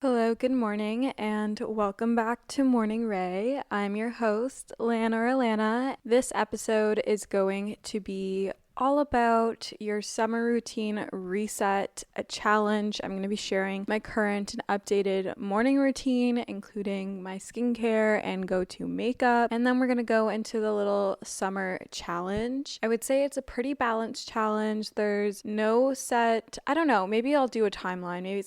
Hello, good morning, and welcome back to Morning Ray. I'm your host, Lana or Alana. This episode is going to be all about your summer routine reset, a challenge. I'm going to be sharing my current and updated morning routine, including my skincare and go-to makeup. And then we're going to go into the little summer challenge. I would say it's a pretty balanced challenge. There's no set, I don't know, maybe I'll do a timeline. Maybe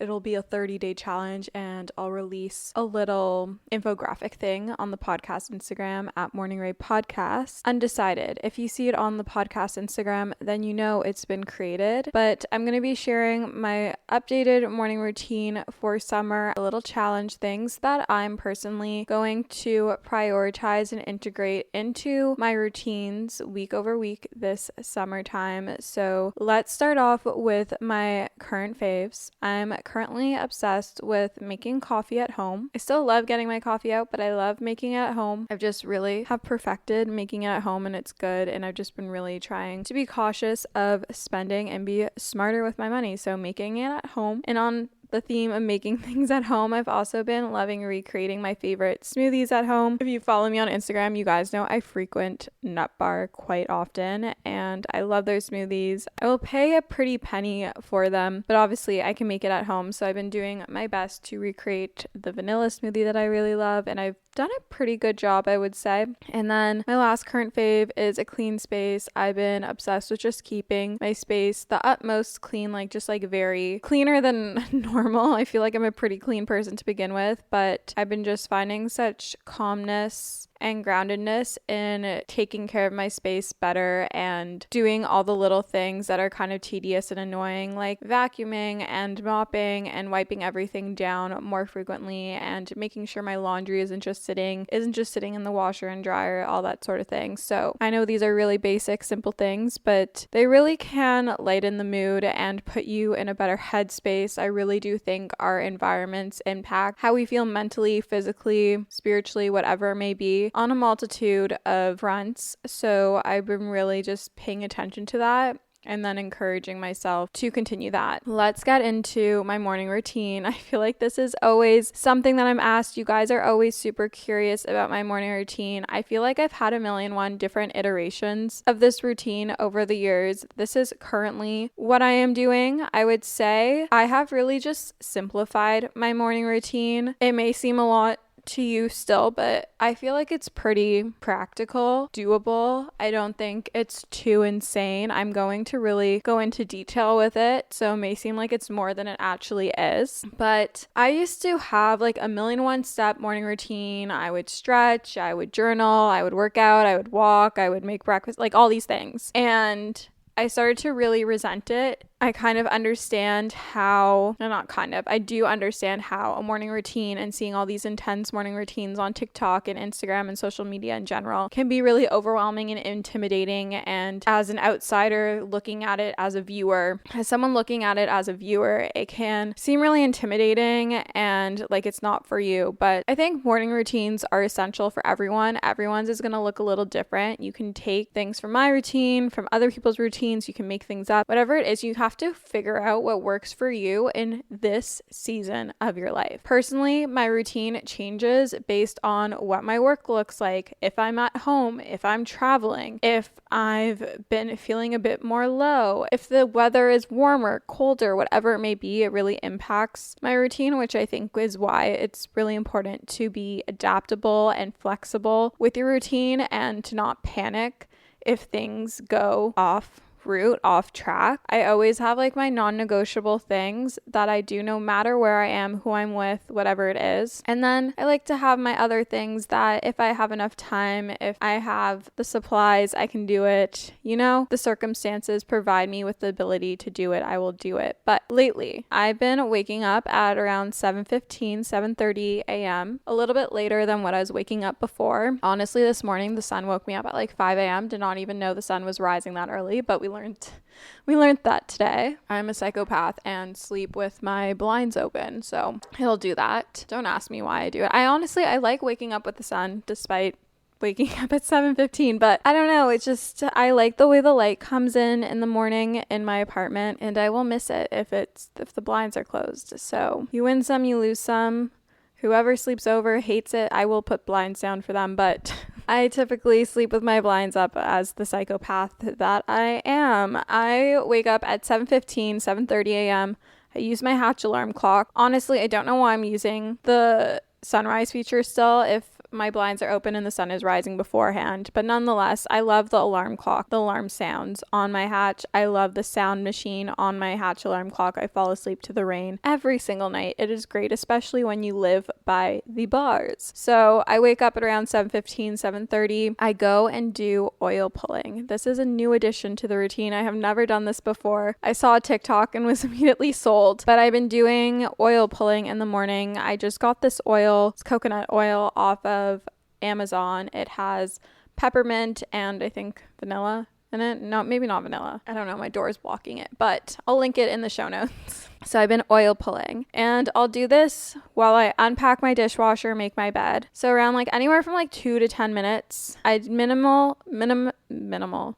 it'll be a 30-day challenge, and I'll release a little infographic thing on the podcast Instagram at Morning Ray Podcast. Undecided. If you see it on the podcast Instagram, then you know it's been created. But I'm going to be sharing my updated morning routine for summer, a little challenge things that I'm personally going to prioritize and integrate into my routines week over week this summertime. So let's start off with my current faves. I'm currently obsessed with making coffee at home. I still love getting my coffee out, but I love making it at home. I've just really have perfected making it at home, and it's good. And I've just been really trying to be cautious of spending and be smarter with my money. So making it at home. And on the theme of making things at home, I've also been loving recreating my favorite smoothies at home. If you follow me on Instagram, you guys know I frequent Nut Bar quite often, and I love their smoothies. I will pay a pretty penny for them, but obviously I can make it at home. So I've been doing my best to recreate the vanilla smoothie that I really love, and I've done a pretty good job, I would say. And then my last current fave is a clean space. I've been obsessed with just keeping my space the utmost clean, just very cleaner than normal. I feel like I'm a pretty clean person to begin with, but I've been just finding such calmness and groundedness in taking care of my space better and doing all the little things that are kind of tedious and annoying, like vacuuming and mopping and wiping everything down more frequently, and making sure my laundry isn't just sitting in the washer and dryer, all that sort of thing. So I know these are really basic, simple things, but they really can lighten the mood and put you in a better headspace. I really do think our environments impact how we feel mentally, physically, spiritually, whatever it may be, on a multitude of fronts. So I've been really just paying attention to that and then encouraging myself to continue that. Let's get into my morning routine. I feel like this is always something that I'm asked. You guys are always super curious about my morning routine. I feel like I've had a million and one different iterations of this routine over the years. This is currently what I am doing. I would say I have really just simplified my morning routine. It may seem a lot to you still, but I feel like it's pretty practical, doable. I don't think it's too insane. I'm going to really go into detail with it, so it may seem like it's more than it actually is. But I used to have a million one step morning routine. I would stretch, I would journal, I would work out, I would walk, I would make breakfast, all these things. And I started to really resent it. I kind of understand how, no, not kind of, I do understand how a morning routine and seeing all these intense morning routines on TikTok and Instagram and social media in general can be really overwhelming and intimidating. And as an outsider looking at it as a viewer, as someone looking at it as a viewer, it can seem really intimidating and like it's not for you. But I think morning routines are essential for everyone. Everyone's is going to look a little different. You can take things from my routine, from other people's routines, you can make things up, whatever it is, you have to figure out what works for you in this season of your life. Personally, my routine changes based on what my work looks like. If I'm at home, if I'm traveling, if I've been feeling a bit more low, if the weather is warmer, colder, whatever it may be, it really impacts my routine, which I think is why it's really important to be adaptable and flexible with your routine and to not panic if things go off route, off track. I always have my non-negotiable things that I do no matter where I am, who I'm with, whatever it is. And then I like to have my other things that if I have enough time, if I have the supplies, I can do it. The circumstances provide me with the ability to do it, I will do it. But lately, I've been waking up at around 7:15, 7:30 a.m., a little bit later than what I was waking up before. Honestly, this morning, the sun woke me up at 5 a.m. Did not even know the sun was rising that early, but we learned that today. I'm a psychopath and sleep with my blinds open, so he'll do that. Don't ask me why I do it. I like waking up with the sun despite waking up at 7:15, but I don't know, it's just I like the way the light comes in the morning in my apartment, and I will miss it if the blinds are closed. So you win some, you lose some. Whoever sleeps over hates it. I will put blinds down for them, but I typically sleep with my blinds up as the psychopath that I am. I wake up at 7:15, 7:30 a.m. I use my Hatch alarm clock. Honestly, I don't know why I'm using the sunrise feature still if my blinds are open and the sun is rising beforehand, but nonetheless, I love the alarm clock, the alarm sounds on my Hatch. I love the sound machine on my Hatch alarm clock. I fall asleep to the rain every single night. It is great, especially when you live by the bars. So I wake up at around 7:15, 7:30. I go and do oil pulling. This is a new addition to the routine. I have never done this before. I saw a TikTok and was immediately sold, but I've been doing oil pulling in the morning. I just got this oil, it's coconut oil off of Amazon. It has peppermint and I think vanilla in it. No, maybe not vanilla. I don't know. My door is blocking it, but I'll link it in the show notes. So I've been oil pulling, and I'll do this while I unpack my dishwasher, make my bed. So around like anywhere from like 2 to 10 minutes. Minimal,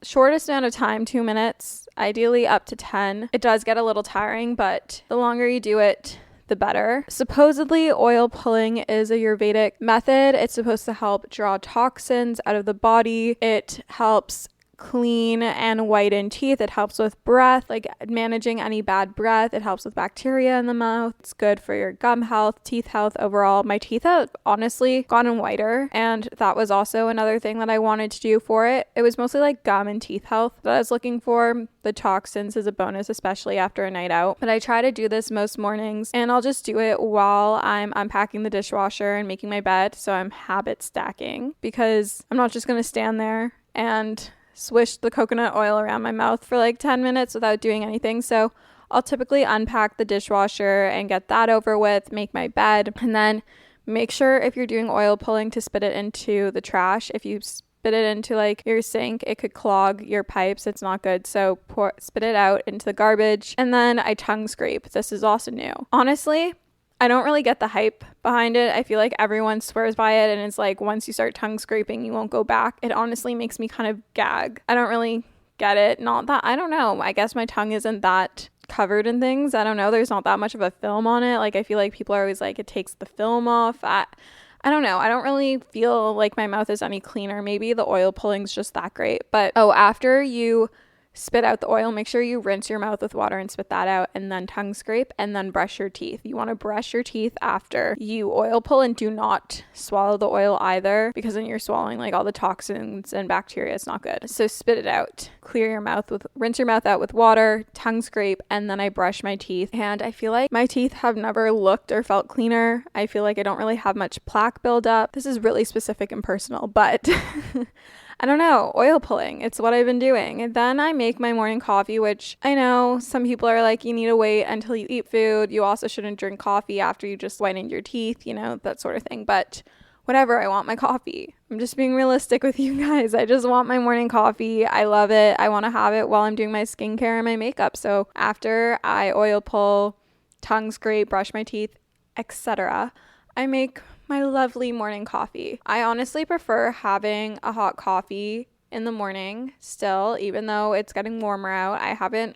shortest amount of time, 2 minutes, ideally up to 10. It does get a little tiring, but the longer you do it, the better. Supposedly, oil pulling is a Ayurvedic method. It's supposed to help draw toxins out of the body. It helps clean and whiten teeth. It helps with breath, like managing any bad breath. It helps with bacteria in the mouth. It's good for your gum health, teeth health overall. My teeth have honestly gotten whiter, and that was also another thing that I wanted to do for it. It was mostly like gum and teeth health that I was looking for. The toxins is a bonus, especially after a night out. But I try to do this most mornings, and I'll just do it while I'm unpacking the dishwasher and making my bed. So I'm habit stacking, because I'm not just going to stand there and swish the coconut oil around my mouth for like 10 minutes without doing anything. So I'll typically unpack the dishwasher and get that over with, make my bed, and then make sure if you're doing oil pulling to spit it into the trash. If you spit it into like your sink, it could clog your pipes. It's not good. So spit it out into the garbage. And then I tongue scrape. This is also new. Honestly, I don't really get the hype behind it. I feel like everyone swears by it, and it's like once you start tongue scraping, you won't go back. It honestly makes me kind of gag. I don't really get it. Not that, I don't know. I guess my tongue isn't that covered in things. I don't know. There's not that much of a film on it. Like I feel like people are always like, it takes the film off. I don't know. I don't really feel like my mouth is any cleaner. Maybe the oil pulling's just that great. But after you spit out the oil, make sure you rinse your mouth with water and spit that out, and then tongue scrape, and then brush your teeth. You want to brush your teeth after you oil pull, and do not swallow the oil either, because then you're swallowing like all the toxins and bacteria. It's not good. So spit it out, rinse your mouth out with water, tongue scrape, and then I brush my teeth. And I feel like my teeth have never looked or felt cleaner. I feel like I don't really have much plaque buildup. This is really specific and personal, but I don't know, oil pulling, it's what I've been doing. And then I make my morning coffee, which I know some people are like, you need to wait until you eat food. You also shouldn't drink coffee after you just whitened your teeth, that sort of thing. But whatever, I want my coffee. I'm just being realistic with you guys. I just want my morning coffee. I love it. I want to have it while I'm doing my skincare and my makeup. So after I oil pull, tongue scrape, brush my teeth, etc., I make my lovely morning coffee. I honestly prefer having a hot coffee in the morning still, even though it's getting warmer out.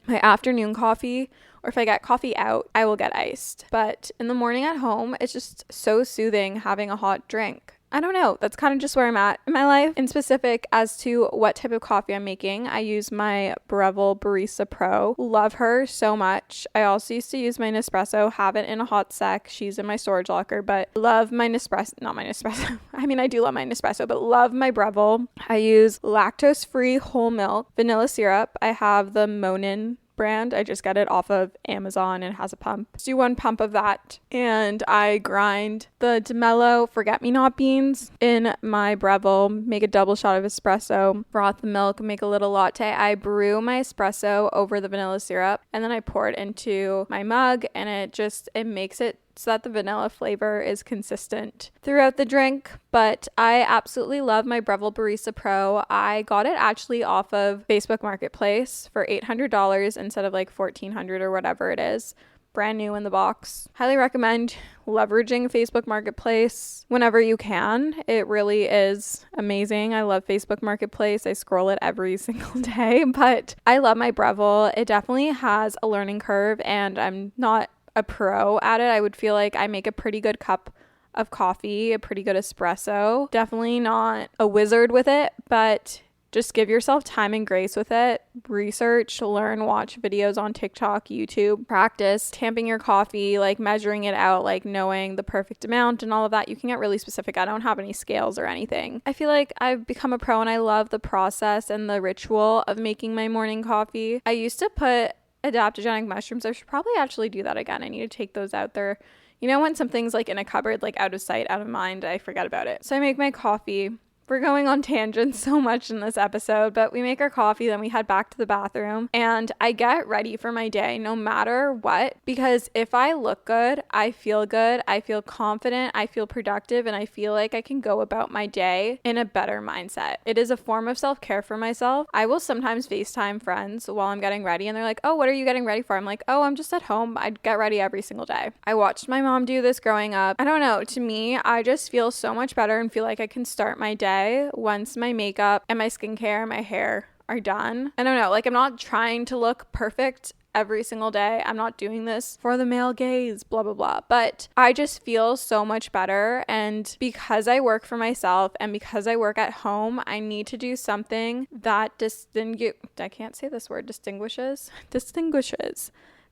My afternoon coffee, or if I get coffee out, I will get iced. But in the morning at home, it's just so soothing having a hot drink. I don't know. That's kind of just where I'm at in my life. In specific as to what type of coffee I'm making, I use my Breville Barista Pro. Love her so much. I also used to use my Nespresso. Haven't in a hot sec. She's in my storage locker, but love my Nespresso. Not my Nespresso. I mean, I do love my Nespresso, but love my Breville. I use lactose-free whole milk, vanilla syrup. I have the Monin brand. I just got it off of Amazon and it has a pump. Just do 1 pump of that, and I grind the DeMello forget-me-not beans in my Breville, make a double shot of espresso, froth the milk, make a little latte. I brew my espresso over the vanilla syrup, and then I pour it into my mug, and it makes it so that the vanilla flavor is consistent throughout the drink. But I absolutely love my Breville Barista Pro. I got it actually off of Facebook Marketplace for $800 instead of like $1,400 or whatever it is. brand new in the box. Highly recommend leveraging Facebook Marketplace whenever you can. It really is amazing. I love Facebook Marketplace. I scroll it every single day, but I love my Breville. It definitely has a learning curve, and I'm not a pro at it. I would feel like I make a pretty good cup of coffee, a pretty good espresso. Definitely not a wizard with it, but just give yourself time and grace with it. Research, learn, watch videos on TikTok, YouTube, practice tamping your coffee, like measuring it out, like knowing the perfect amount and all of that. You can get really specific. I don't have any scales or anything. I feel like I've become a pro and I love the process and the ritual of making my morning coffee. I used to put adaptogenic mushrooms. I should probably actually do that again. I need to take those out there. You know, when something's like in a cupboard, like out of sight, out of mind, I forget about it. So I make my coffee. We're going on tangents so much in this episode, but we make our coffee, then we head back to the bathroom, and I get ready for my day no matter what, because if I look good, I feel confident, I feel productive, and I feel like I can go about my day in a better mindset. It is a form of self-care for myself. I will sometimes FaceTime friends while I'm getting ready, and they're like, oh, what are you getting ready for? I'm like, oh, I'm just at home. I get ready every single day. I watched my mom do this growing up. I don't know, to me, I just feel so much better and feel like I can start my day once my makeup and my skincare and my hair are done. I don't know, like I'm not trying to look perfect every single day. I'm not doing this for the male gaze, blah, blah, blah. But I just feel so much better. And because I work for myself and because I work at home, I need to do something that distinguishes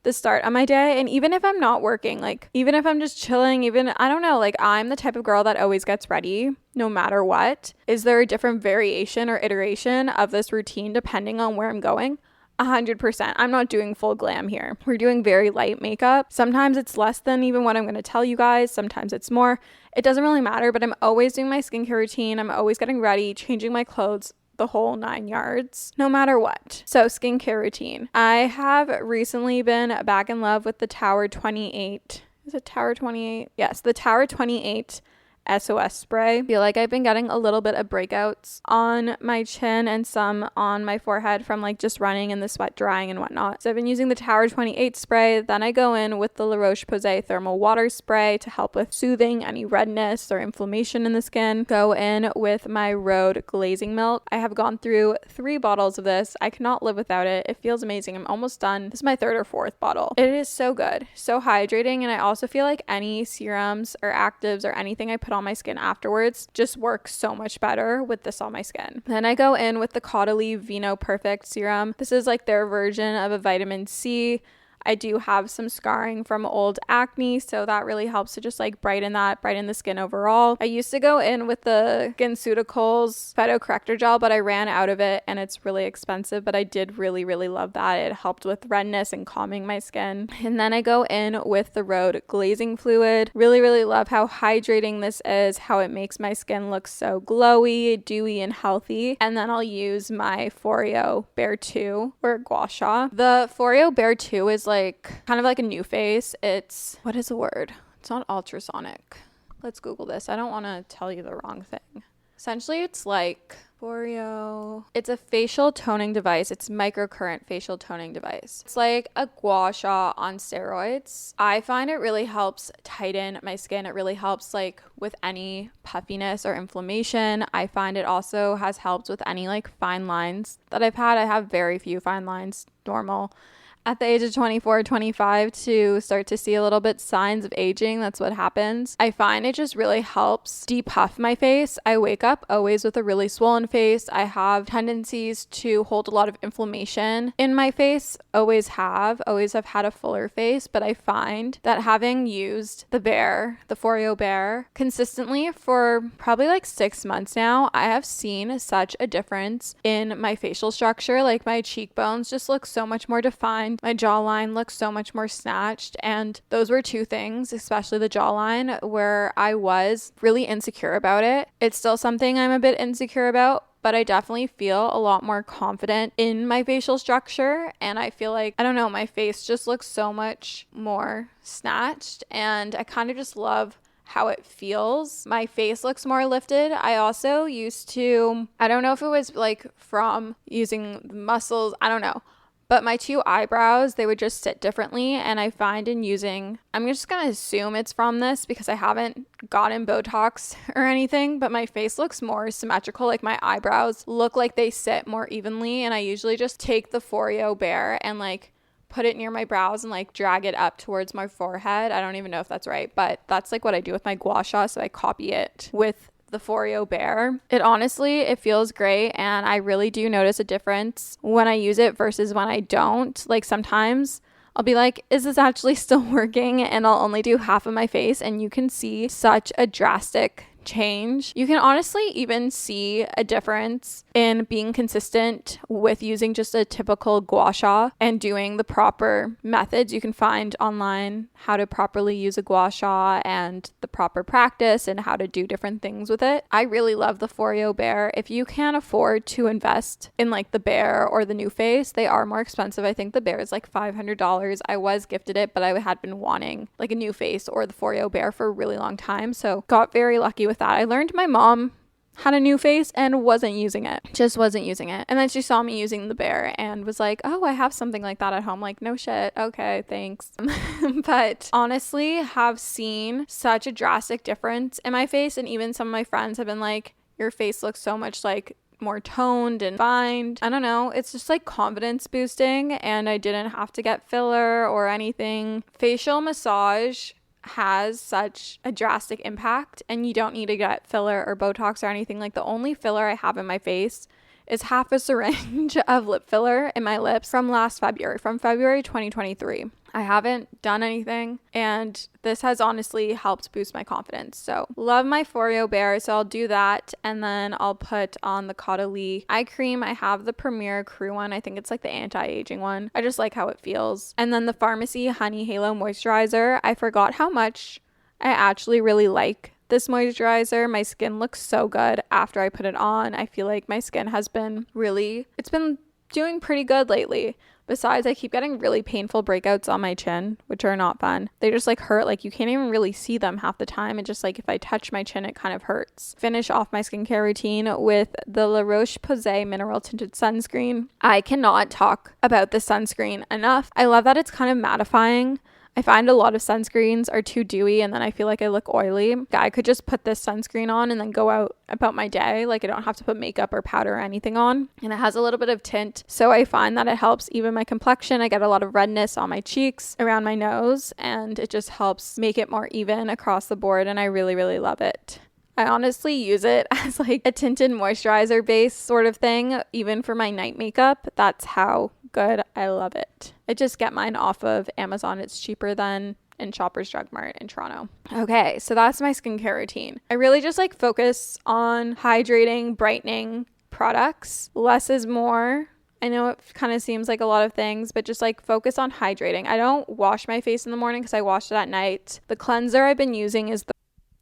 the start of my day. And even if I'm not working, like even if I'm just chilling, even I don't know, like I'm the type of girl that always gets ready no matter what. Is there a different variation or iteration of this routine depending on where I'm going? 100%. I'm not doing full glam here. We're doing very light makeup. Sometimes it's less than even what I'm going to tell you guys. Sometimes it's more. It doesn't really matter, but I'm always doing my skincare routine. I'm always getting ready, changing my clothes, the whole 9 yards, no matter what. So skincare routine. I have recently been back in love with the Tower 28. Is it Tower 28? Yes, the Tower 28 SOS spray. I feel like I've been getting a little bit of breakouts on my chin and some on my forehead from like just running and the sweat drying and whatnot. So I've been using the Tower 28 spray. Then I go in with the La Roche-Posay thermal water spray to help with soothing any redness or inflammation in the skin. Go in with my Rhode glazing milk. I have gone through 3 bottles of this. I cannot live without it. It feels amazing. I'm almost done. This is my 3rd or 4th bottle. It is so good, so hydrating, and I also feel like any serums or actives or anything I put on my skin afterwards just works so much better with this on my skin. Then I go in with the Caudalie Vino Perfect serum. This is like their version of a vitamin C. I do have some scarring from old acne, so that really helps to just like brighten the skin overall. I used to go in with the SkinCeuticals Phytocorrector Gel, but I ran out of it and it's really expensive, but I did really, really love that. It helped with redness and calming my skin. And then I go in with the Rhode Glazing Fluid. Really, really love how hydrating this is, how it makes my skin look so glowy, dewy, and healthy. And then I'll use my Foreo Bare 2 or Gua Sha. The Foreo Bare 2 is like kind of like a new face. It's, what is the word? It's not ultrasonic. Let's Google this. I don't want to tell you the wrong thing. Essentially, it's like Foreo. It's a facial toning device. It's microcurrent facial toning device. It's like a Gua Sha on steroids. I find it really helps tighten my skin. It really helps like with any puffiness or inflammation. I find it also has helped with any like fine lines that I've had. I have very few fine lines, normal. At the age of 24, 25 to start to see a little bit signs of aging. That's what happens. I find it just really helps depuff my face. I wake up always with a really swollen face. I have tendencies to hold a lot of inflammation in my face. Always have had a fuller face, but I find that having used the Foreo Bare consistently for probably like 6 months now, I have seen such a difference in my facial structure. Like my cheekbones just look so much more defined. My jawline looks so much more snatched, and those were 2 things, especially the jawline, where I was really insecure about it. It's still something I'm a bit insecure about, but I definitely feel a lot more confident in my facial structure, and I feel like, I don't know, my face just looks so much more snatched, and I kind of just love how it feels. My face looks more lifted. I also used to, I don't know if it was like from using muscles, I don't know, But my two eyebrows, they would just sit differently. And I find in using, I'm just going to assume it's from this because I haven't gotten Botox or anything, but my face looks more symmetrical. Like my eyebrows look like they sit more evenly. And I usually just take the Foreo Bear and like put it near my brows and like drag it up towards my forehead. I don't even know if that's right, but that's like what I do with my gua sha. So I copy it with the Foreo Bear. It feels great, and I really do notice a difference when I use it versus when I don't. Like sometimes I'll be like, is this actually still working? And I'll only do half of my face, and you can see such a drastic change. You can honestly even see a difference in being consistent with using just a typical gua sha and doing the proper methods. You can find online how to properly use a gua sha and the proper practice and how to do different things with it. I really love the Foreo Bear. If you can't afford to invest in like the Bear or the NuFace, they are more expensive. I think the Bear is like $500. I was gifted it, but I had been wanting like a NuFace or the Foreo Bear for a really long time, so got very lucky with that. I learned my mom had a NuFace and wasn't using it. And then she saw me using the Bear and was like, oh, I have something like that at home. Like, no shit. Okay, thanks. But honestly, have seen such a drastic difference in my face. And even some of my friends have been like, your face looks so much like more toned and refined. I don't know. It's just like confidence boosting, and I didn't have to get filler or anything. Facial massage has such a drastic impact, and you don't need to get filler or Botox or anything. Like the only filler I have in my face is half a syringe of lip filler in my lips from February 2023. I haven't done anything, and this has honestly helped boost my confidence. So love my Foreo Bear, so I'll do that, and then I'll put on the Caudalie eye cream. I have the Premier Crew one. I think it's like the anti-aging one. I just like how it feels. And then the Pharmacy Honey Halo Moisturizer. I forgot how much I actually really like this moisturizer. My skin looks so good after I put it on. I feel like my skin has been it's been doing pretty good lately. Besides, I keep getting really painful breakouts on my chin, which are not fun. They just like hurt. Like you can't even really see them half the time. It just like if I touch my chin, it kind of hurts. Finish off my skincare routine with the La Roche-Posay Mineral Tinted Sunscreen. I cannot talk about this sunscreen enough. I love that it's kind of mattifying. I find a lot of sunscreens are too dewy and then I feel like I look oily. I could just put this sunscreen on and then go out about my day. Like I don't have to put makeup or powder or anything on. And it has a little bit of tint, so I find that it helps even my complexion. I get a lot of redness on my cheeks, around my nose, and it just helps make it more even across the board, and I really, really love it. I honestly use it as like a tinted moisturizer base sort of thing, even for my night makeup. That's how good I love it. I just get mine off of Amazon. It's cheaper than in Shoppers Drug Mart in Toronto. Okay, so that's my skincare routine. I really just like focus on hydrating, brightening products. Less is more. I know it kind of seems like a lot of things, but just like focus on hydrating. I don't wash my face in the morning because I wash it at night. The cleanser I've been using is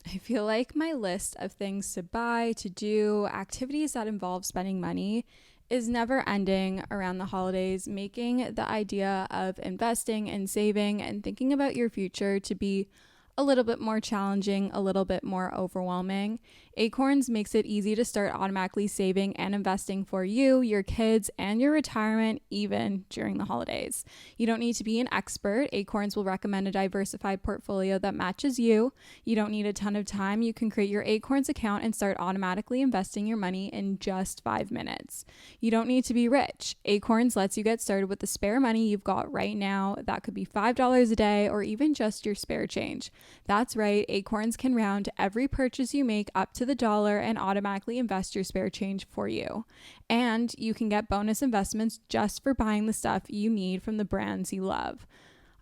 I feel like my list of things to buy, to do, activities that involve spending money is never ending around the holidays, making the idea of investing and saving and thinking about your future to be a little bit more challenging, a little bit more overwhelming. Acorns makes it easy to start automatically saving and investing for you, your kids, and your retirement, even during the holidays. You don't need to be an expert. Acorns will recommend a diversified portfolio that matches you. You don't need a ton of time. You can create your Acorns account and start automatically investing your money in just 5 minutes. You don't need to be rich. Acorns lets you get started with the spare money you've got right now. That could be $5 a day or even just your spare change. That's right. Acorns can round every purchase you make up to the dollar and automatically invest your spare change for you. And you can get bonus investments just for buying the stuff you need from the brands you love.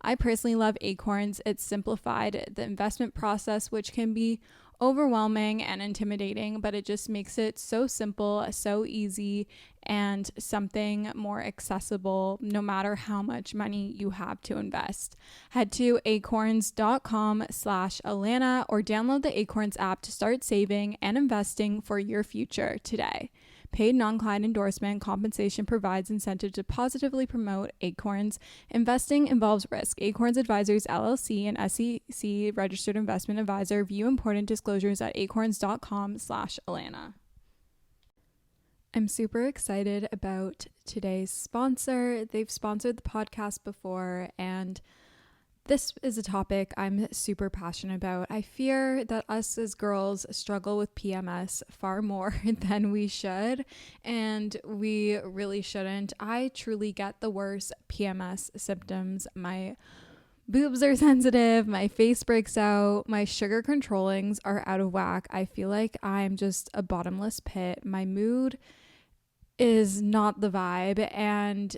I personally love Acorns. It's simplified the investment process, which can be overwhelming and intimidating, but it just makes it so simple, so easy, and something more accessible no matter how much money you have to invest. Head to acorns.com/Alana or download the Acorns app to start saving and investing for your future today. Paid non-client endorsement. Compensation provides incentive to positively promote Acorns. Investing involves risk. Acorns Advisors LLC, an SEC registered investment advisor. View important disclosures at acorns.com/Alana. I'm super excited about today's sponsor. They've sponsored the podcast before, and this is a topic I'm super passionate about. I fear that us as girls struggle with PMS far more than we should, and we really shouldn't. I truly get the worst PMS symptoms. My boobs are sensitive, my face breaks out, my sugar controllings are out of whack. I feel like I'm just a bottomless pit. My mood is not the vibe, and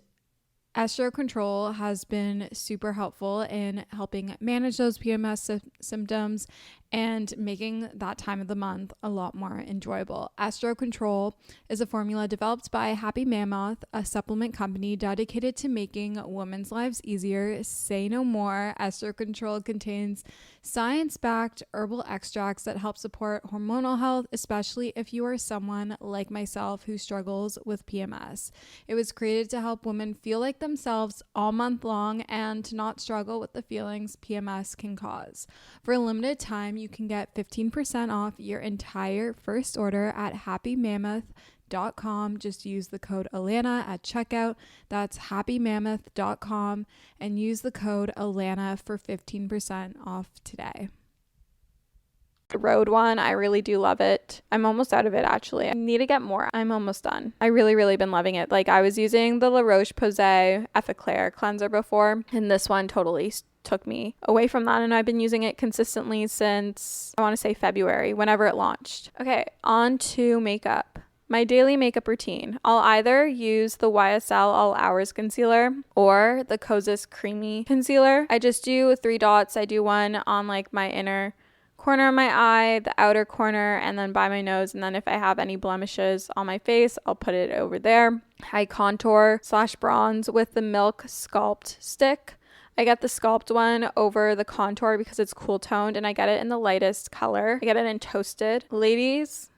Estro Control has been super helpful in helping manage those PMS symptoms and making that time of the month a lot more enjoyable. Estro Control is a formula developed by Happy Mammoth, a supplement company dedicated to making women's lives easier. Say no more. Estro Control contains science-backed herbal extracts that help support hormonal health, especially if you are someone like myself who struggles with PMS. It was created to help women feel like themselves all month long and to not struggle with the feelings PMS can cause. For a limited time, you can get 15% off your entire first order at happymammoth.com. Just use the code Alana at checkout. That's happymammoth.com and use the code Alana for 15% off today. The Rhode one, I really do love it. I'm almost out of it actually. I need to get more. I'm almost done. I really been loving it. Like, I was using the La Roche-Posay Effaclar cleanser before, and this one totally took me away from that, and I've been using it consistently since, I want to say February, whenever it launched. Okay, on to makeup. My daily makeup routine. I'll either use the YSL All Hours Concealer or the Kosas Creamy Concealer. I just do 3 dots. I do one on like my inner corner of my eye, the outer corner, and then by my nose. And then if I have any blemishes on my face, I'll put it over there. I contour / bronze with the Milk Sculpt stick. I get the Sculpt one over the contour because it's cool toned, and I get it in the lightest color. I get it in Toasted. Ladies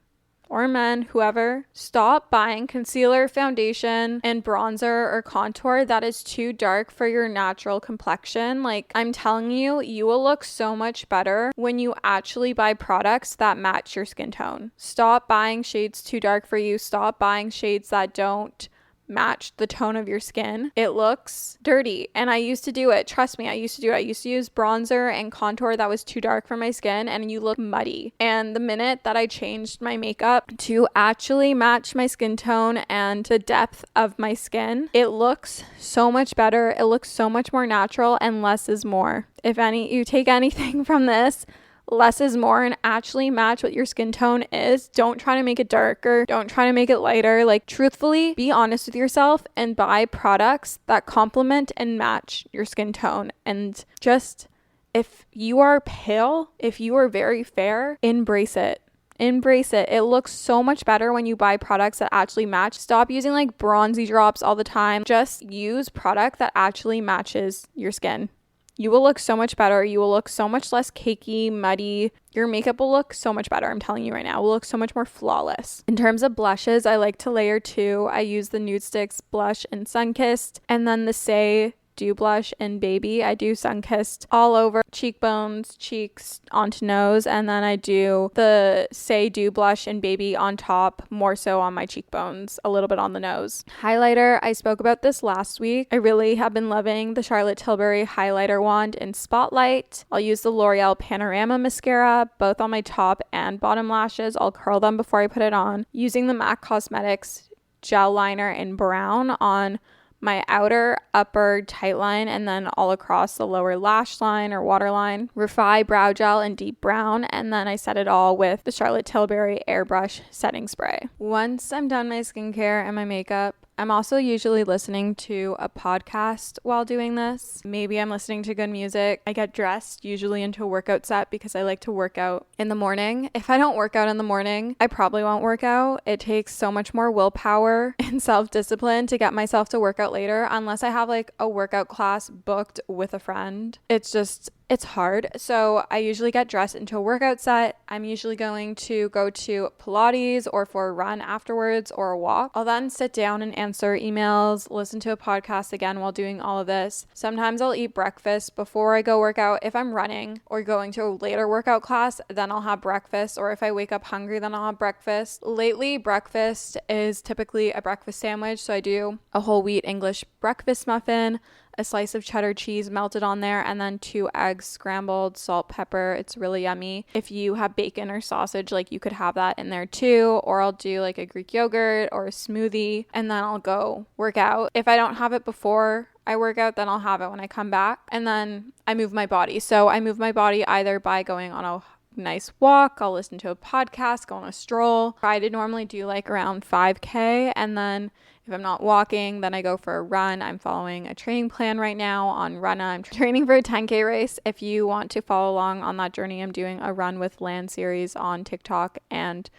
or men, whoever, stop buying concealer, foundation, and bronzer or contour that is too dark for your natural complexion. Like, I'm telling you, you will look so much better when you actually buy products that match your skin tone. Stop buying shades too dark for you. Stop buying shades that don't match the tone of your skin. It looks dirty, and I used to do it. Trust me, I used to do it. I used to use bronzer and contour that was too dark for my skin, and you look muddy. And the minute that I changed my makeup to actually match my skin tone and the depth of my skin, it looks so much better. It looks so much more natural, and less is more. If you take anything from this, less is more, and actually match what your skin tone is. Don't try to make it darker. Don't try to make it lighter. Like, truthfully, be honest with yourself and buy products that complement and match your skin tone. And just, if you are pale, if you are very fair, embrace it. Embrace it. It looks so much better when you buy products that actually match. Stop using like bronzy drops all the time. Just use product that actually matches your skin. You will look so much better. You will look so much less cakey, muddy. Your makeup will look so much better. I'm telling you right now, it will look so much more flawless. In terms of blushes, I like to layer 2. I use the Nudestix blush in Sunkissed, and then the Say Dew blush in Baby. I do Sunkissed all over cheekbones, cheeks, onto nose, and then I do the Say Dew blush in Baby on top, more so on my cheekbones, a little bit on the nose. Highlighter, I spoke about this last week. I really have been loving the Charlotte Tilbury highlighter wand in Spotlight. I'll use the L'Oreal Panorama mascara, both on my top and bottom lashes. I'll curl them before I put it on. Using the MAC Cosmetics gel liner in brown on my outer, upper tight line, and then all across the lower lash line or waterline. Refi brow gel in deep brown, and then I set it all with the Charlotte Tilbury Airbrush setting spray. Once I'm done my skincare and my makeup, I'm also usually listening to a podcast while doing this. Maybe I'm listening to good music. I get dressed usually into a workout set because I like to work out in the morning. If I don't work out in the morning, I probably won't work out. It takes so much more willpower and self-discipline to get myself to work out later, unless I have like a workout class booked with a friend. it's hard. So I usually get dressed into a workout set. I'm usually going to go to Pilates or for a run afterwards or a walk. I'll then sit down and answer emails, listen to a podcast again while doing all of this. Sometimes I'll eat breakfast before I go work out. If I'm running or going to a later workout class, then I'll have breakfast. Or if I wake up hungry, then I'll have breakfast. Lately, breakfast is typically a breakfast sandwich. So I do a whole wheat English breakfast muffin, a slice of cheddar cheese melted on there, and then 2 eggs scrambled, salt, pepper. It's really yummy. If you have bacon or sausage, like you could have that in there too. Or I'll do like a Greek yogurt or a smoothie, and then I'll go work out. If I don't have it before I work out, then I'll have it when I come back. And then I move my body. So I move my body either by going on a nice walk, I'll listen to a podcast, go on a stroll. I did normally do like around 5K, and then if I'm not walking, then I go for a run. I'm following a training plan right now on Runna. I'm training for a 10K race. If you want to follow along on that journey, I'm doing a Run with Land series on TikTok and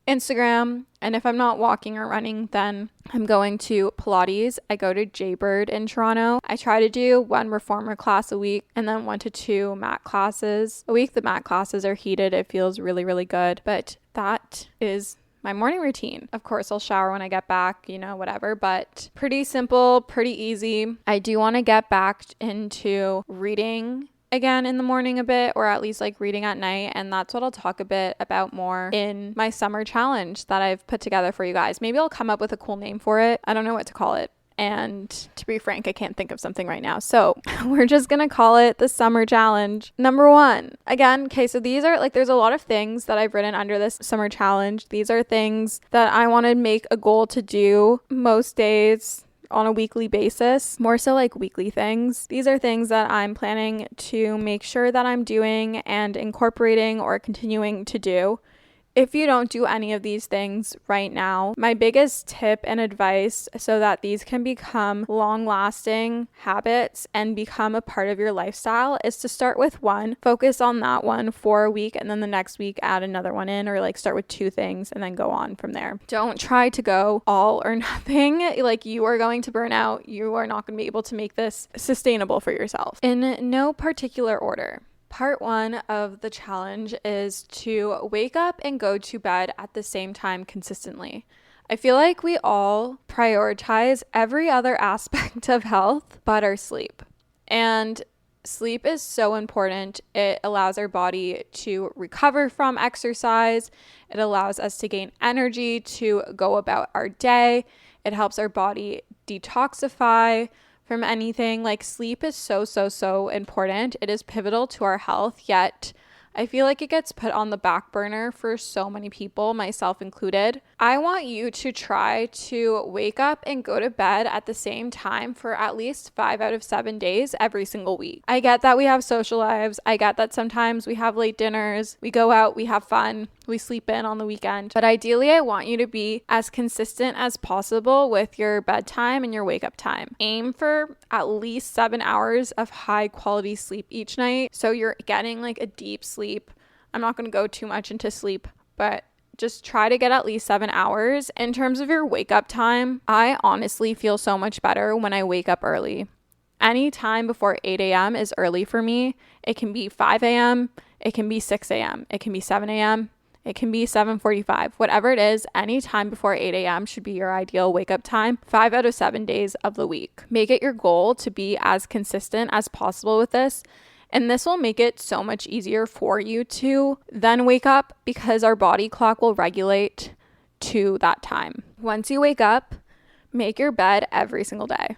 Instagram. And if I'm not walking or running, then I'm going to Pilates. I go to Jaybird in Toronto. I try to do 1 reformer class a week and then 1 to 2 mat classes a week. The mat classes are heated. It feels really, really good. But that is my morning routine. Of course, I'll shower when I get back, whatever, but pretty simple, pretty easy. I do want to get back into reading again in the morning a bit, or at least like reading at night, and that's what I'll talk a bit about more in my summer challenge that I've put together for you guys. Maybe I'll come up with a cool name for it. I don't know what to call it. And to be frank, I can't think of something right now. So we're just going to call it the summer challenge. Number 1. Again, okay, so these are like, there's a lot of things that I've written under this summer challenge. These are things that I want to make a goal to do most days on a weekly basis, more so like weekly things. These are things that I'm planning to make sure that I'm doing and incorporating or continuing to do. If you don't do any of these things right now, my biggest tip and advice so that these can become long-lasting habits and become a part of your lifestyle is to start with 1, focus on that one for a week, and then the next week add another one in, or like start with 2 things and then go on from there. Don't try to go all or nothing. Like, you are going to burn out. You are not going to be able to make this sustainable for yourself. In no particular order. Part 1 of the challenge is to wake up and go to bed at the same time consistently. I feel like we all prioritize every other aspect of health but our sleep. And sleep is so important. It allows our body to recover from exercise. It allows us to gain energy to go about our day. It helps our body detoxify from anything. Like, sleep is so important. It is pivotal to our health, yet I feel like it gets put on the back burner for so many people, myself included. I want you to try to wake up and go to bed at the same time for at least 5 out of 7 days every single week. I get that we have social lives. I get that sometimes we have late dinners, we go out, we have fun, we sleep in on the weekend. But ideally, I want you to be as consistent as possible with your bedtime and your wake up time. Aim for at least 7 hours of high quality sleep each night, so you're getting like a deep sleep. I'm not going to go too much into sleep, but just try to get at least 7 hours. In terms of your wake up time, I honestly feel so much better when I wake up early. Any time before 8 a.m. is early for me. It can be 5 a.m., it can be 6 a.m., it can be 7 a.m., it can be 7:45. Whatever it is, any time before 8 a.m. should be your ideal wake up time 5 out of 7 days of the week. Make it your goal to be as consistent as possible with this. And this will make it so much easier for you to then wake up, because our body clock will regulate to that time. Once you wake up, make your bed every single day.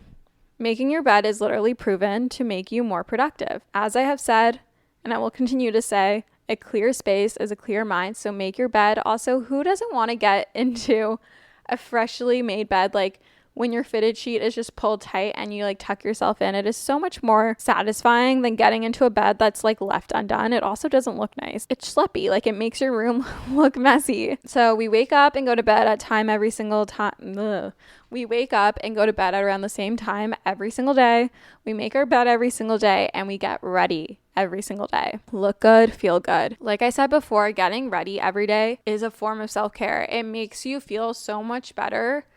Making your bed is literally proven to make you more productive. As I have said, and I will continue to say, a clear space is a clear mind. So make your bed. Also, who doesn't want to get into a freshly made bed? Like, when your fitted sheet is just pulled tight and you like tuck yourself in, it is so much more satisfying than getting into a bed that's like left undone. It also doesn't look nice. It's schleppy. Like, it makes your room look messy. So we wake up and go to bed at time every single time. We wake up and go to bed at around the same time every single day. We make our bed every single day and we get ready every single day. Look good, feel good. Like I said before, getting ready every day is a form of self-care. It makes you feel so much better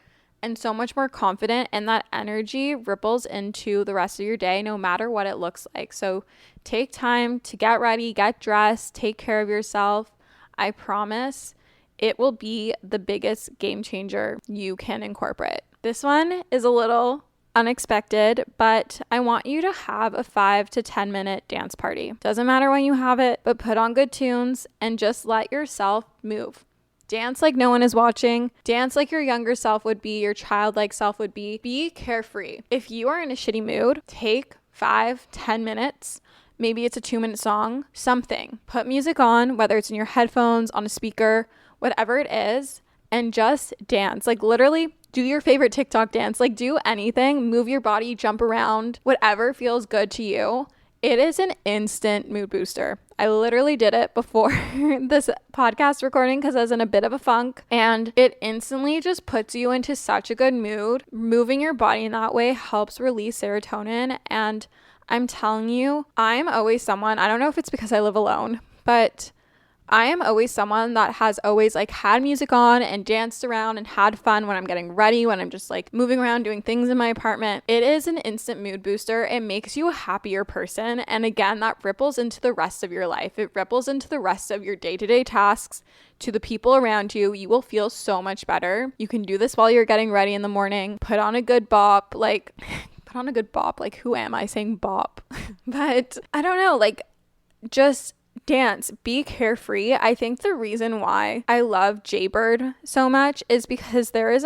and so much more confident, and that energy ripples into the rest of your day no matter what it looks like. So take time to get ready, get dressed, take care of yourself. I promise it will be the biggest game changer you can incorporate. This one is a little unexpected, but I want you to have a 5 to 10 minute dance party. Doesn't matter when you have it, but put on good tunes and just let yourself move. Dance like no one is watching. Dance like your younger self would be, your childlike self would be. Be carefree. If you are in a shitty mood, take 5-10 minutes. Maybe it's a 2-minute song, something. Put music on, whether it's in your headphones, on a speaker, whatever it is, and just dance. Like literally do your favorite TikTok dance. Like do anything, move your body, jump around, whatever feels good to you. It is an instant mood booster. I literally did it before this podcast recording because I was in a bit of a funk, and it instantly just puts you into such a good mood. Moving your body in that way helps release serotonin, and I'm telling you, I'm always someone, I don't know if it's because I live alone, but I am always someone that has always like had music on and danced around and had fun when I'm getting ready, when I'm just like moving around doing things in my apartment. It is an instant mood booster. It makes you a happier person. And again, that ripples into the rest of your life. It ripples into the rest of your day-to-day tasks, to the people around you. You will feel so much better. You can do this while you're getting ready in the morning. Put on a good bop, like who am I saying bop? But I don't know, like just dance, be carefree. I think the reason why I love Jaybird so much is because there is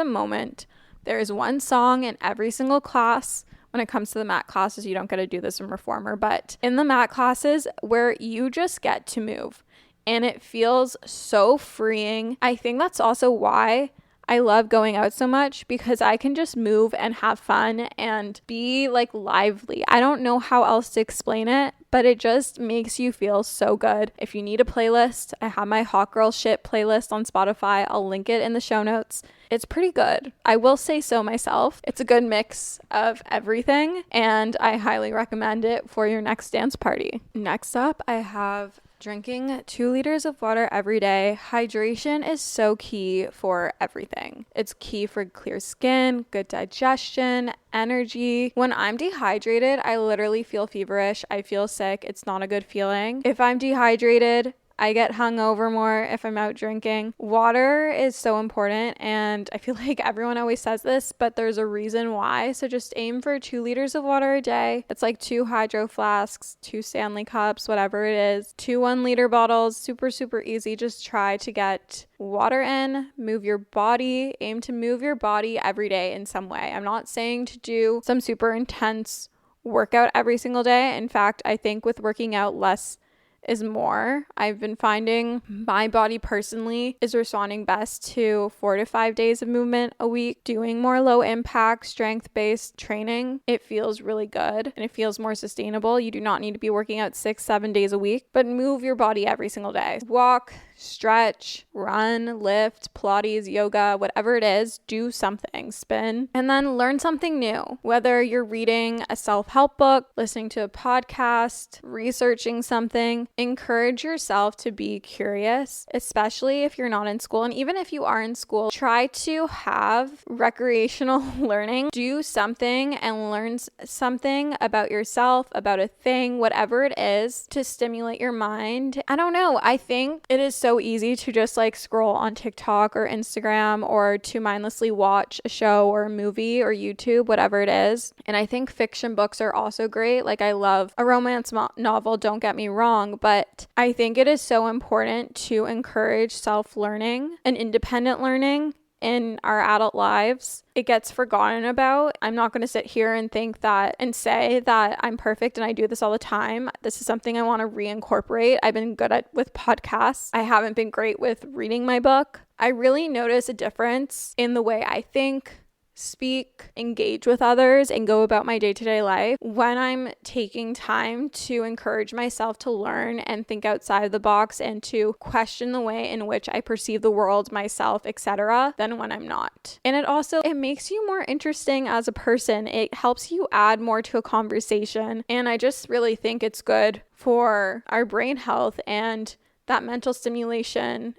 one song in every single class. When it comes to the mat classes, you don't get to do this in Reformer, but in the mat classes where you just get to move and it feels so freeing. I think that's also why I love going out so much, because I can just move and have fun and be like lively. I don't know how else to explain it, but it just makes you feel so good. If you need a playlist, I have my Hot Girl Shit playlist on Spotify. I'll link it in the show notes. It's pretty good. I will say so myself. It's a good mix of everything, and I highly recommend it for your next dance party. Next up, I have drinking 2 liters of water every day. Hydration is so key for everything. It's key for clear skin, good digestion, energy. When I'm dehydrated, I literally feel feverish. I feel sick. It's not a good feeling. If I'm dehydrated, I get hungover more if I'm out drinking. Water is so important, and I feel like everyone always says this, but there's a reason why. So just aim for 2 liters of water a day. It's like 2 hydro flasks, 2 Stanley cups, whatever it is. 2 1-liter bottles, super, super easy. Just try to get water in, move your body, aim to move your body every day in some way. I'm not saying to do some super intense workout every single day. In fact, I think with working out, less is more. I've been finding my body personally is responding best to 4 to 5 days of movement a week, doing more low impact, strength-based training. It feels really good and it feels more sustainable. You do not need to be working out 6-7 days a week, but move your body every single day. Walk, stretch, run, lift, Pilates, yoga, whatever it is, do something, spin, and then learn something new. Whether you're reading a self-help book, listening to a podcast, researching something, encourage yourself to be curious, especially if you're not in school. And even if you are in school, try to have recreational learning. Do something and learn something about yourself, about a thing, whatever it is, to stimulate your mind. I don't know. I think it is so easy to just like scroll on TikTok or Instagram, or to mindlessly watch a show or a movie or YouTube, whatever it is. And I think fiction books are also great. Like I love a romance novel, don't get me wrong, but I think it is so important to encourage self-learning and independent learning in our adult lives. It gets forgotten about. I'm not going to sit here and think that and say that I'm perfect and I do this all the time. This is something I want to reincorporate. I've been good at with podcasts. I haven't been great with reading my book. I really notice a difference in the way I think, speak, engage with others, and go about my day-to-day life when I'm taking time to encourage myself to learn and think outside of the box and to question the way in which I perceive the world, myself, etc., than when I'm not. And it makes you more interesting as a person. It helps you add more to a conversation, and I just really think it's good for our brain health and that mental stimulation.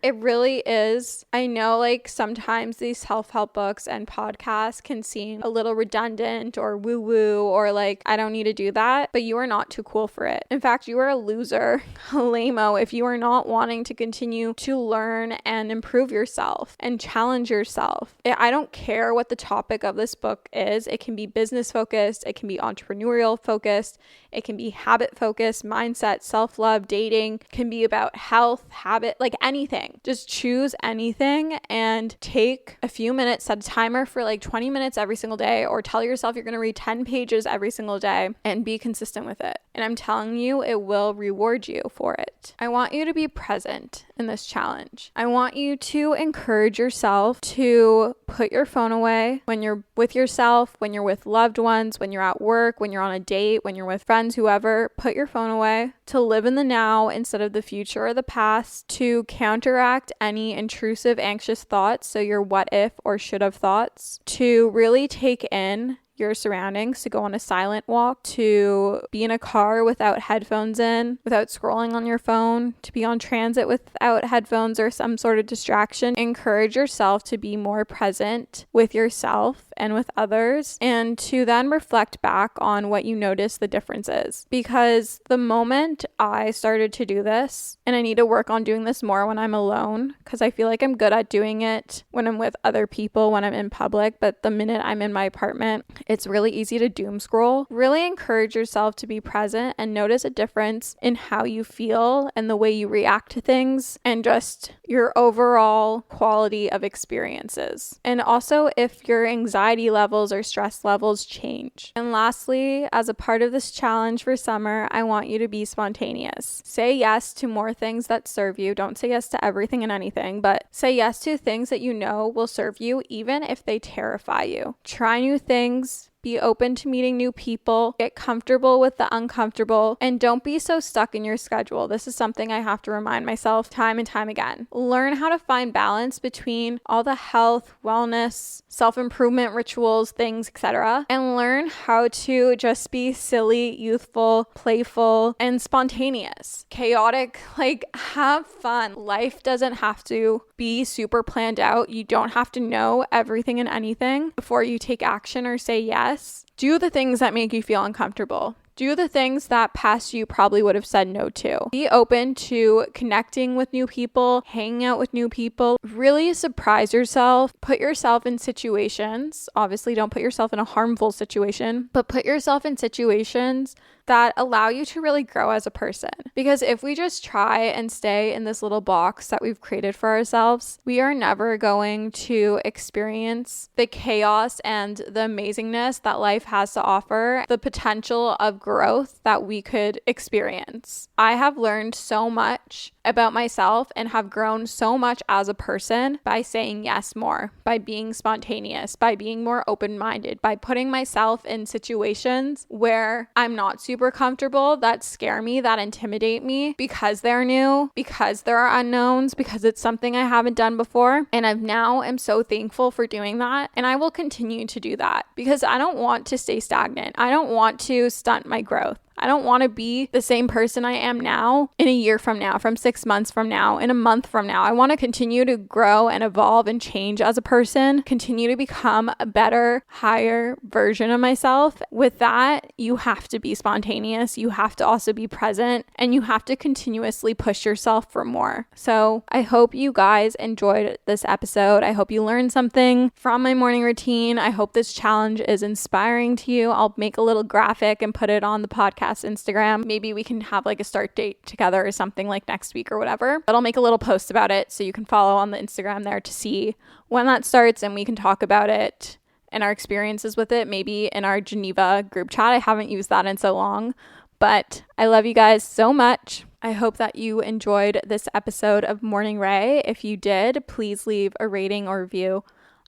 It really is. I know like sometimes these self-help books and podcasts can seem a little redundant or woo-woo or like I don't need to do that, but you are not too cool for it. In fact, you are a loser, a lame-o, if you are not wanting to continue to learn and improve yourself and challenge yourself. I don't care what the topic of this book is. It can be business focused, it can be entrepreneurial focused, it can be habit focused, mindset, self-love, dating, it can be about health, habit, like anything. Just choose anything and take a few minutes, set a timer for like 20 minutes every single day, or tell yourself you're going to read 10 pages every single day and be consistent with it. And I'm telling you, it will reward you for it. I want you to be present in this challenge. I want you to encourage yourself to put your phone away when you're with yourself, when you're with loved ones, when you're at work, when you're on a date, when you're with friends, whoever. Put your phone away, to live in the now instead of the future or the past, to counteract any intrusive, anxious thoughts, so your what if or should have thoughts, to really take in your surroundings, to go on a silent walk, to be in a car without headphones in, without scrolling on your phone, to be on transit without headphones or some sort of distraction. Encourage yourself to be more present with yourself and with others, and to then reflect back on what you notice the difference is. Because the moment I started to do this, and I need to work on doing this more when I'm alone, because I feel like I'm good at doing it when I'm with other people, when I'm in public, but the minute I'm in my apartment, it's really easy to doom scroll. Really encourage yourself to be present and notice a difference in how you feel and the way you react to things and just your overall quality of experiences. And also if your anxiety levels or stress levels change. And lastly, as a part of this challenge for summer, I want you to be spontaneous. Say yes to more things that serve you. Don't say yes to everything and anything, but say yes to things that you know will serve you, even if they terrify you. Try new things. Be open to meeting new people, get comfortable with the uncomfortable, and don't be so stuck in your schedule. This is something I have to remind myself time and time again. Learn how to find balance between all the health, wellness, self-improvement rituals, things, etc. And learn how to just be silly, youthful, playful, and spontaneous. Chaotic, like have fun. Life doesn't have to be super planned out. You don't have to know everything and anything before you take action or say yes. Do the things that make you feel uncomfortable. Do the things that past you probably would have said no to. Be open to connecting with new people, hanging out with new people. Really surprise yourself. Put yourself in situations. Obviously, don't put yourself in a harmful situation, but put yourself in situations that allow you to really grow as a person. Because if we just try and stay in this little box that we've created for ourselves, we are never going to experience the chaos and the amazingness that life has to offer, the potential of growth that we could experience. I have learned so much about myself and have grown so much as a person by saying yes more, by being spontaneous, by being more open-minded, by putting myself in situations where I'm not super comfortable, that scare me, that intimidate me because they're new, because there are unknowns, because it's something I haven't done before. And I now am so thankful for doing that. And I will continue to do that because I don't want to stay stagnant. I don't want to stunt my growth. I don't want to be the same person I am now in a year from now, from 6 months from now, in a month from now. I want to continue to grow and evolve and change as a person, continue to become a better, higher version of myself. With that, you have to be spontaneous. You have to also be present, and you have to continuously push yourself for more. So I hope you guys enjoyed this episode. I hope you learned something from my morning routine. I hope this challenge is inspiring to you. I'll make a little graphic and put it on the podcast Instagram. Maybe we can have like a start date together or something like next week or whatever. But I'll make a little post about it so you can follow on the Instagram there to see when that starts, and we can talk about it and our experiences with it, maybe in our Geneva group chat. I haven't used that in so long, but I love you guys so much. I hope that you enjoyed this episode of Morning Ray. If you did, please leave a rating or review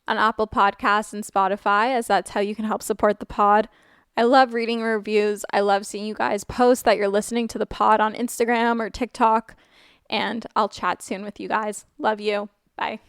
on Apple Podcasts and Spotify, as that's how you can help support the pod. I love reading reviews. I love seeing you guys post that you're listening to the pod on Instagram or TikTok, and I'll chat soon with you guys. Love you. Bye.